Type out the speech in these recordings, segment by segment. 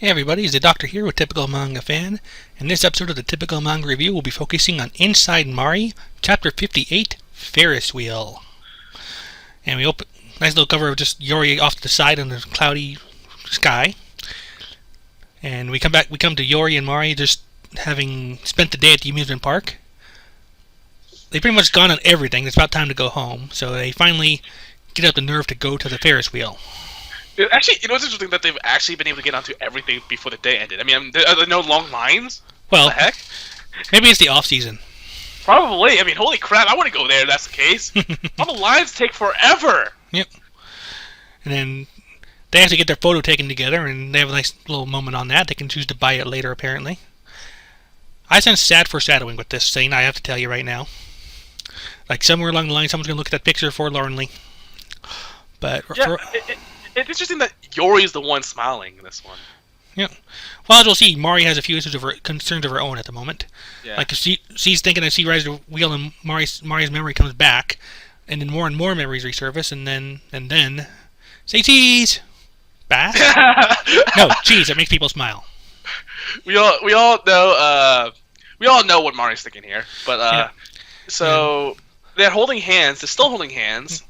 Hey everybody, it's the Doctor here with Typical Manga Fan, and this episode of the Typical Manga Review will be focusing on Inside Mari, Chapter 58, Ferris Wheel. And we open nice little cover of just Yori off to the side on the cloudy sky. And we come to Yori and Mari just having spent the day at the amusement park. They've pretty much gone on everything. It's about time to go home, so they finally get up the nerve to go to the Ferris Wheel. Actually, it's interesting that they've actually been able to get onto everything before the day ended. I mean, are there no long lines? Well, what the heck? Maybe it's the off-season. Probably. I mean, holy crap, I want to go there if that's the case. All the lines take forever. Yep. And then they actually get their photo taken together, and they have a nice little moment on that. They can choose to buy it later, apparently. I sense sad foreshadowing with this scene, I have to tell you right now. Like, somewhere along the line, someone's going to look at that picture forlornly. But... Yeah, it's interesting that Yori is the one smiling in this one. Yeah. Well, as we'll see, Mari has a few concerns of her own at the moment. Yeah. Like, if she's thinking that she rides the wheel and Mari's memory comes back, and then more and more memories resurface, and then... Say cheese! Bath? No, cheese. That makes people smile. We all know what Mari's thinking here. But, so... They're holding hands. They're still holding hands.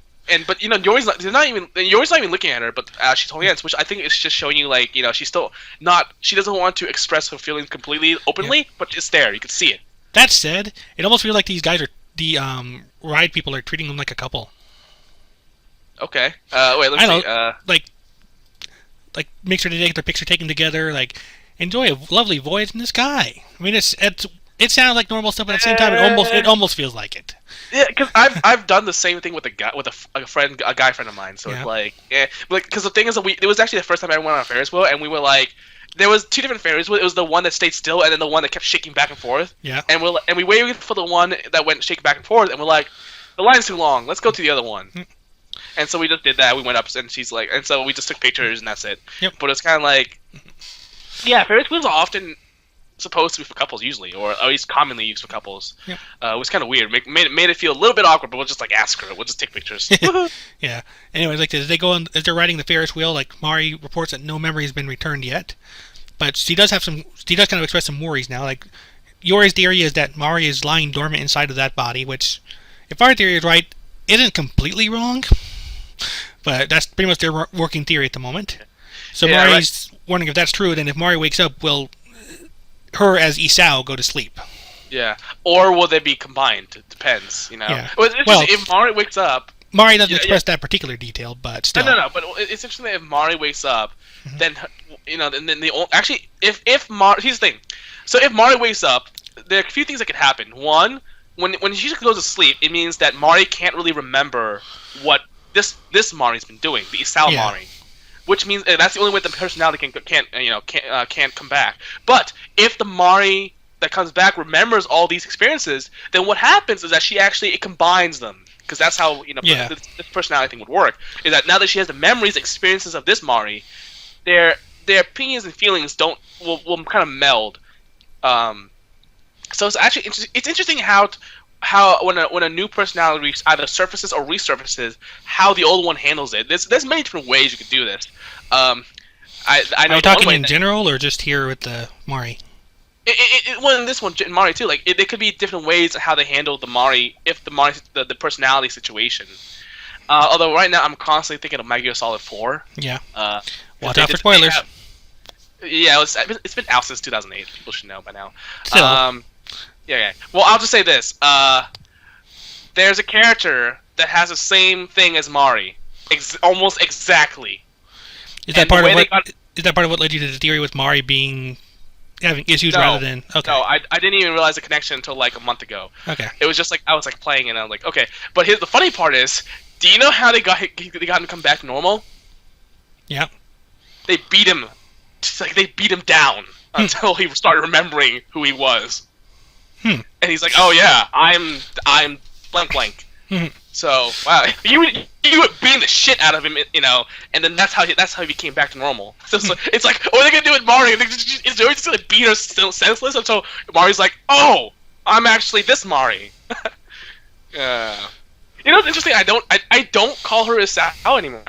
But Yori's not even looking at her, but she's holding hands, which I think is just showing you, like, she's still not. She doesn't want to express her feelings completely openly, but it's there. You can see it. That said, it almost feels like these guys the ride people are treating them like a couple. Okay. Wait. Let's see. Like make sure they get their picture taken together. Like, enjoy a lovely voyage in the sky. I mean, it sounds like normal stuff, but at the same time, it almost feels like it. Yeah, because I've done the same thing with a guy friend of mine. So it's like, because the thing is that it was actually the first time I went on a Ferris wheel, and we were like, there was two different Ferris wheels. It was the one that stayed still, and then the one that kept shaking back and forth. Yeah. And we waited for the one that went shaking back and forth, and we're like, the line's too long. Let's go to the other one. And so we just did that. We went up, and she's like, and so we just took pictures, and that's it. Yep. But it's kind of like, yeah, Ferris wheels are often supposed to be for couples usually, or at least commonly used for couples. Yep. It was kind of weird. Made it feel a little bit awkward, but we'll just like ask her. We'll just take pictures. Yeah. Anyways, like as they're riding the Ferris wheel, like Mari reports that no memory has been returned yet, but she does kind of express some worries now. Like Yori's theory is that Mari is lying dormant inside of that body, which, if our theory is right, isn't completely wrong. But that's pretty much their working theory at the moment. So yeah, Mari's wondering if that's true. Then if Mari wakes up, will her as Isao go to sleep? Yeah. Or will they be combined? It depends, Yeah. Well, if Mari wakes up... Mari doesn't express that particular detail, but still. No, but it's interesting that if Mari wakes up, then, then actually, if Mari... Here's the thing. So if Mari wakes up, there are a few things that could happen. One, when she goes to sleep, it means that Mari can't really remember what this Mari's been doing, the Isao Mari. Which means that's the only way the personality can't come back. But if the Mari that comes back remembers all these experiences, then what happens is that it combines them, because that's how this personality thing would work. Is that now that she has the memories, experiences of this Mari, their opinions and feelings will kind of meld. So it's actually it's interesting how when a new personality either surfaces or resurfaces, how the old one handles it. There's many different ways you could do this. I know. Are you talking in general or just here with the Mari? Well, in this one, Mari too. Like, there could be different ways of how they handle the Mari if the personality situation. Although right now I'm constantly thinking of Metal Gear Solid 4. Yeah. Watch out for spoilers. It's been out since 2008. People should know by now. Still. Yeah. Well, I'll just say this. There's a character that has the same thing as Mari. Almost exactly. Is that part of what led you to the theory with Mari having issues rather than... Okay. No, I didn't even realize the connection until like a month ago. Okay. It was just like, I was like playing and I was like, okay. But the funny part is, do you know how they got him to come back normal? Yeah. They beat him. They beat him down until he started remembering who he was. And he's like, "Oh yeah, I'm blank." So wow, you were beating the shit out of him, and then that's how he became back to normal. So it's like, what are they gonna do with Mari? Is Joey just gonna beat her still senseless until Mari's like, "Oh, I'm actually this Mari." What's interesting? I don't call her Isao anymore.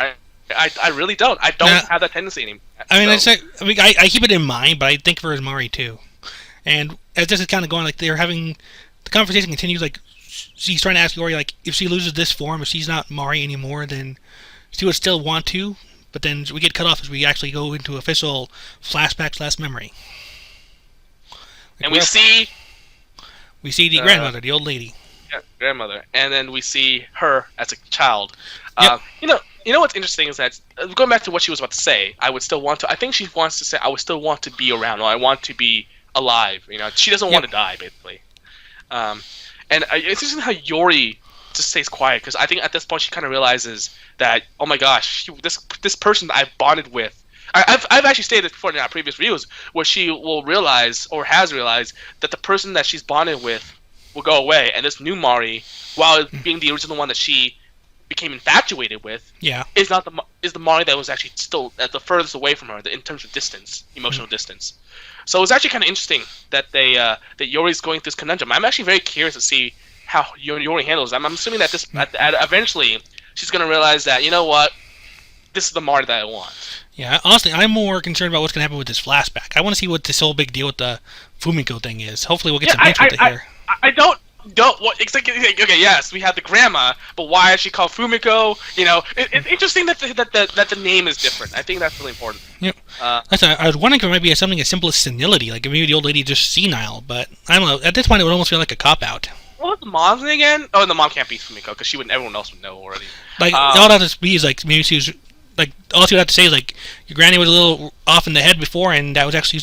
I really don't. I don't have that tendency anymore. I mean, so. I keep it in mind, but I think for his Mari too. And as this is kind of going, like they're having the conversation continues. Like she's trying to ask Yori, like if she loses this form, if she's not Mari anymore, then she would still want to. But then we get cut off as we actually go into official flashback / memory. Like, and we see the grandmother, the old lady. Yeah, grandmother, and then we see her as a child. Yep. You know what's interesting is that going back to what she was about to say, I would still want to. I think she wants to say, I would still want to be around, or I want to be alive. You know, she doesn't want to die, basically. And it's interesting how Yori just stays quiet, because I think at this point she kind of realizes that, oh my gosh, this person that I've bonded with. I've actually stated this before in our previous reviews, where she will realize, or has realized, that the person that she's bonded with will go away, and this new Mari, while being the original one that she became infatuated with, is the Mari that was actually still at the furthest away from her in terms of distance, emotional distance. So it's actually kind of interesting that that Yori's going through this conundrum. I'm actually very curious to see how Yori handles it. I'm assuming that eventually she's going to realize that, you know what, this is the Mari that I want. Yeah, honestly, I'm more concerned about what's going to happen with this flashback. I want to see what this whole big deal with the Fumiko thing is. Hopefully we'll get some hints with it here. I don't what okay, yes, we have the grandma, but why is she called Fumiko? You know, it's interesting that the name is different. I think that's really important. Yep. I was wondering if it might be something as simple as senility, like maybe the old lady just senile, but I don't know. At this point, it would almost feel like a cop-out. What was the mom's name again? Oh, the mom can't be Fumiko because everyone else would know already. Like all that to be is like maybe she was like all she would have to say is like your granny was a little off in the head before, and that was actually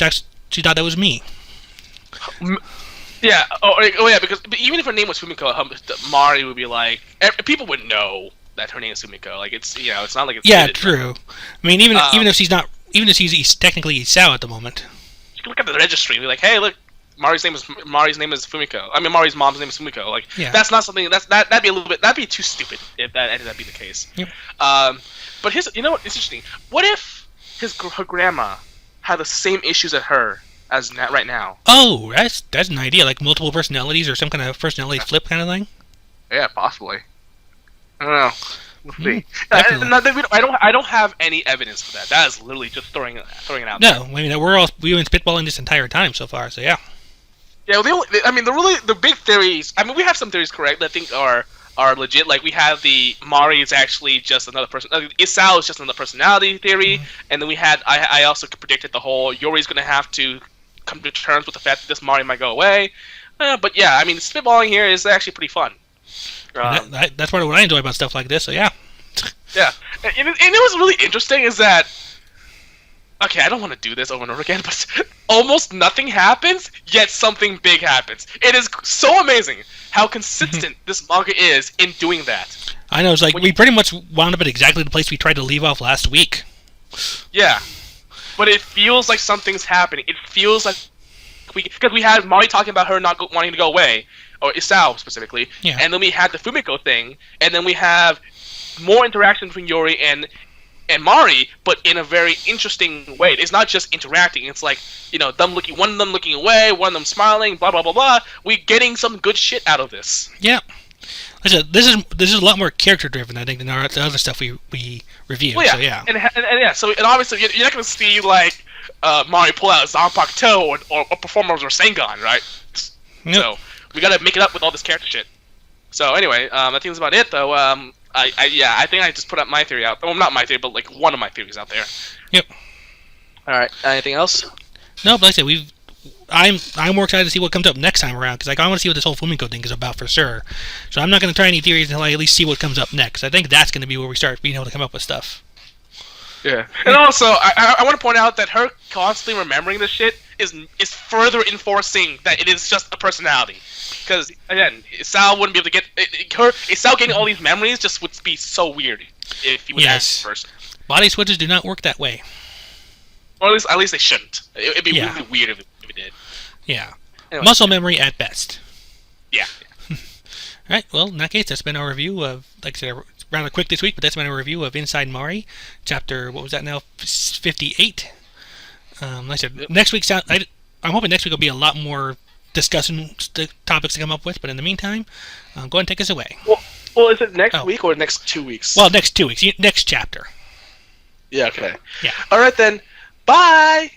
she thought that was me. Yeah. Oh yeah. Because even if her name was Fumiko, Mari would be like people would know that her name is Fumiko. Like it's it's not like it's true. I mean, even if she's not, even if she's technically Isao at the moment, you can look at the registry and be like, hey, look, Mari's name is Fumiko. I mean, Mari's mom's name is Fumiko. Like that's not something that'd be too stupid if that ended up being the case. Yep. But you know what? It's interesting. What if her grandma had the same issues as her as right now? Oh, that's an idea, like multiple personalities or some kind of personality flip kind of thing. Yeah, possibly. I don't know. We'll see. I don't have any evidence for that. That is literally just throwing it out. No, I mean we've been spitballing this entire time so far. So yeah. Yeah, the big theories. I mean, we have some theories correct that I think are legit. Like we have the Mari is actually just another person. Isao is just another personality theory, and then we had I also predicted the whole Yori's going to have to come to terms with the fact that this Mari might go away. But yeah, I mean, spitballing here is actually pretty fun. That's part of what I enjoy about stuff like this. So yeah. Yeah, and it was really interesting is that. Okay, I don't want to do this over and over again, but almost nothing happens, yet something big happens. It is so amazing how consistent this manga is in doing that. I know, it's like we pretty much wound up at exactly the place we tried to leave off last week. Yeah, but it feels like something's happening. It feels like because we had Mari talking about her not wanting to go away, or Isao specifically, and then we had the Fumiko thing, and then we have more interaction between Yori and Mari, but in a very interesting way. It's not just interacting. It's like, one of them looking away, one of them smiling, blah blah blah blah. We're getting some good shit out of this. Yeah. Listen, this is a lot more character driven, I think, than the other stuff we review. Well, yeah. So yeah. And obviously you're not gonna see like Mari pull out Zanpaku Toe or performers or Sengon, right? Nope. So we gotta make it up with all this character shit. So anyway, I think that's about it though. I think I just put up my theory out. Well, not my theory, but like one of my theories out there. Yep. All right. Anything else? No, but like I said, I'm more excited to see what comes up next time around, because like I want to see what this whole Fumiko thing is about for sure. So I'm not going to try any theories until I at least see what comes up next. I think that's going to be where we start being able to come up with stuff. Yeah. And also, I want to point out that her constantly remembering this shit is further enforcing that it is just a personality. Because again, Isao wouldn't be able to get Isao getting all these memories just would be so weird if he was asked first. Body switches do not work that way. Or at least they shouldn't. It'd be really weird if it did. Yeah. Anyway. Muscle memory at best. Yeah. Alright, well, in that case, that's been our review of, like I said, rather quick this week, but that's been a review of Inside Mari, chapter, what was that now, 58. Like I said, next week's, I'm hoping next week will be a lot more discussion topics to come up with, but in the meantime, go ahead and take us away. Well, is it next week or next 2 weeks? Well, next 2 weeks, next chapter. Yeah. Okay. Yeah. All right then. Bye.